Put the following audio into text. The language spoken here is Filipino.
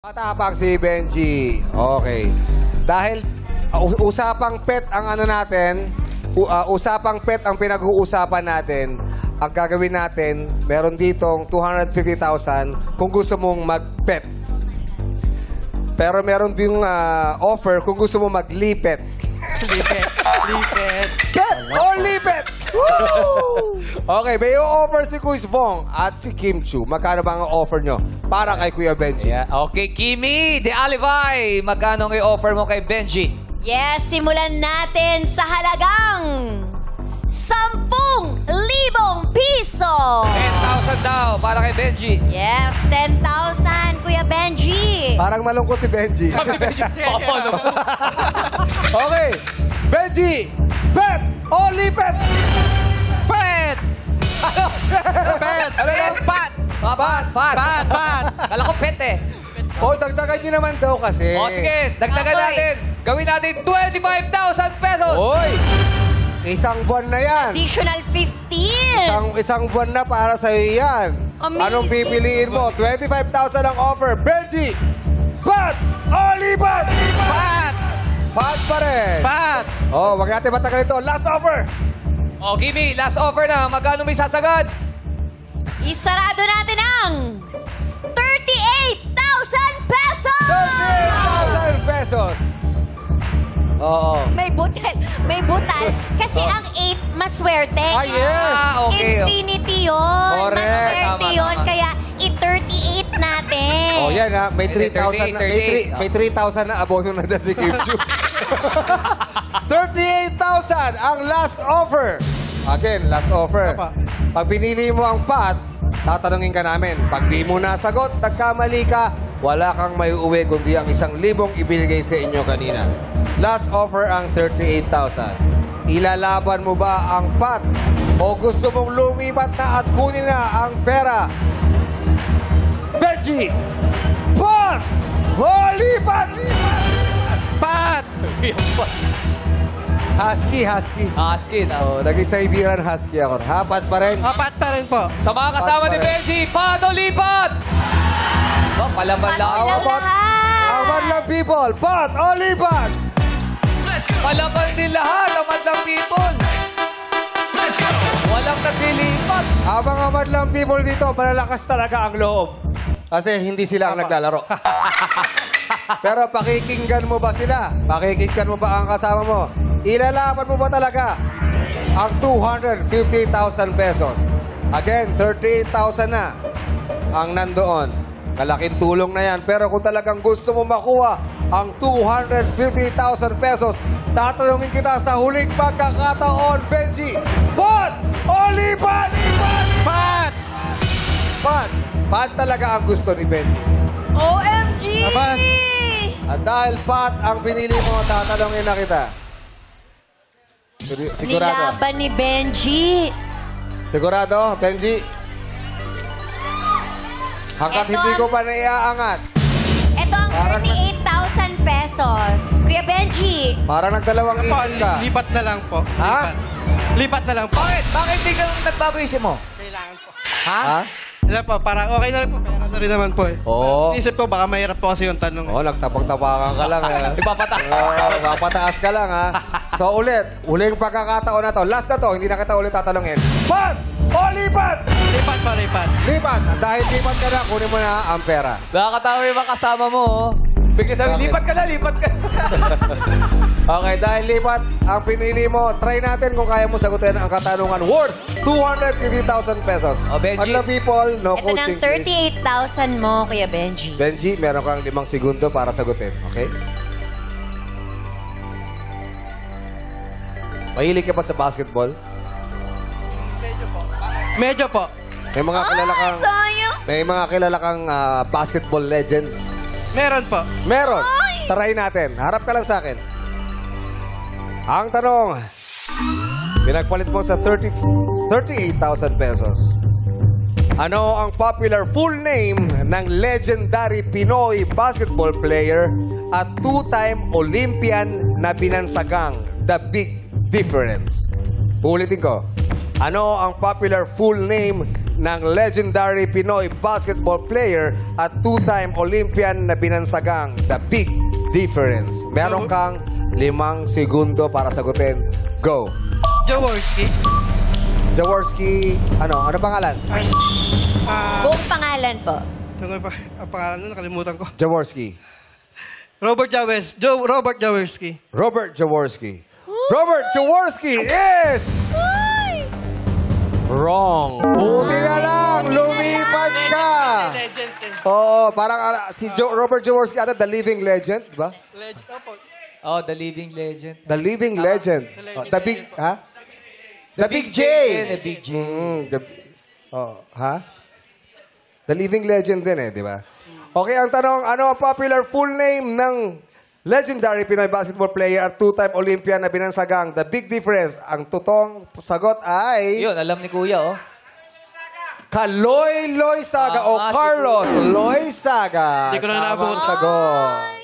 Matapang si Benji. Okay. Dahil usapang pet ang ano natin, usapang pet ang pinag-uusapan natin, ang gagawin natin, meron ditong 250,000 kung gusto mong mag-pet. Pero meron ding offer kung gusto mong mag-lipet. Lipet. Pet or lipet! Woo! Okay, may offer si Kuya Vong at si Kim Chu. Magkano ba ang offer nyo para kay Kuya Benji? Yeah. Okay, Kimi, de Alibay, magkano ang i-offer mo kay Benji? Yes, simulan natin sa halagang 10,000 piso. 10,000 daw para kay Benji. Yes, 10,000, Kuya Benji. Parang malungkot si Benji. Sabi Benji, opo, no. Okay, Benji, pet o lipet? Pet! Ano? Pet! Ano lang? Pat! Pat! Pat! Kala ko pet eh. O, dagdagan nyo naman daw kasi. O sige, dagdagan Akoy. natin. Gawin natin 25,000 pesos. Oy! Isang buwan na yan. Additional 15. Isang buwan na para sa'yo yan. Amazing. Anong pipiliin mo? 25,000 ang offer. Benji, pat o lipet? Pat! Pat pa rin. Pat! Oh, wag natin matagal ito. Last offer. O Kimi, last offer na. Magkano may sasagad? Isarado natin ang 38,000 pesos. 38,000 pesos. Oo. May butal. May butal. Kasi ang 8, maswerte. Ah, yes. Okay. Infinity yun. Correct. Maswerte Tama, yun. tama. Kaya i-38 natin. Oh, yan ha. May 3,000 na. 38. May 3,000 na abono na dyan si Kim Chu. 38,000 ang last offer. Again, last offer. Pag pinili mo ang pat, tatanungin ka namin. Pag di mo nasagot, nagkamali ka, wala kang may uwi kundi ang 1,000 ibinigay sa inyo kanina. Last offer ang 38,000. Ilalaban mo ba ang pat o gusto mong lumipat na at kunin na ang pera? Benji! Pat! Holipat! Pat! Husky. Askin. Oh, naging Siberian Husky ako. Hapat pa rin. Apat pa rin po. Sa mga kasama ni Benji, pat o lipat! Oh, palaban lang. Palaban. How about Awan lang people? Pat o lipat? Palaban din lahat, amad lang people. Walang naglilipat. Ang mga madlang people dito, malalakas talaga ang loob. Kasi hindi sila ang naglalaro. Pero pakikinggan mo ba sila? Pakikinggan mo ba ang kasama mo? Ilalaban mo ba talaga ang 250,000 pesos? Again, 38,000 na ang nandoon. Kalaking tulong na yan. Pero kung talagang gusto mo makuha ang 250,000 pesos, tatanungin kita sa huling pagkakataon, Benji. Pat o lipat? Pat! Pat. Pat talaga ang gusto ni Benji. OMG! Apat. At dahil Pat ang pinili mo, tatanungin na kita. Sigurado? Nilaban ni Benji. Sigurado, Benji? Hanggat Ito hindi ang- ko pa naiaangat. Ito ang Parang- 38,000 pesos. Kuya Benji. Parang nagdalawang Po, isip ka. lipat na lang po. Ha? Lipat na lang po. Bakit? Bakit di ka nagbago isip mo? Kailangan po. Ha? Ha? Wala po, parang okay na rin po. Pera na rin naman po eh. Oo. Isip ko, baka mahirap po kasi yung tanong. Oo, nagtapag-tapakan ka lang. Ipapataas. Papataas ka lang, ha? So, ulit. Uling pagkakataon na to. Last na to. Hindi na kita ulit tatanungin. Pat o lipat? Lipat po, lipat. Lipat. At dahil lipat ka na, kunin mo na ang pera. Nakakatawa yung mga kasama mo, oh. Bigla sabi, Bakit? lipat ka na, lipat ka. Okay, dahil lipat ang pinili mo, try natin kung kaya mo sagutin ang katanungan worth 250,000 pesos. Oh, Benji. Madlang people, no Ito ng coaching please. 38,000 mo, Kuya Benji. Benji, meron kang 5 segundo para sagutin. Okay? Mahilig ka pa sa basketball? Medyo po. May mga kilala kang Sayang. may mga kilala kang basketball legends. Meron po. Meron. Try natin. Harap ka lang sa akin. Ang tanong, pinagpalit mo sa 38,000 pesos. Ano ang popular full name ng legendary Pinoy basketball player at two-time Olympian na binansagang The Big Difference? Ulitin ko. Ano ang popular full name ng legendary Pinoy basketball player at two-time Olympian na binansagang The Big Difference? Meron kang 5 segundo para sagutin. Go. Jaworski. Jaworski, ano pangalan? Buong pangalan po. Ang pangalan nun, nakalimutan ko. Jaworski. Robert Jaworski. Robert Jaworski. Robert Jaworski is wrong. Buti na lang, lumipat ka. Legend. Oo, parang Robert Jaworski, the living legend, di ba? Legend. Opo. Oh, the living legend. The living legend. Oh, the big, ha? The Big J. The Big J. The living legend din di ba? Okay, ang tanong, ano ang popular full name ng legendary Pinoy basketball player at two-time Olympian na binansagang The Big Difference? Ang totoong sagot ay Yun, alam ni Kuya, oh. Kaloy Loizaga o Tama, Carlos Loizaga. Hindi ko na Tamang naabot. sagot.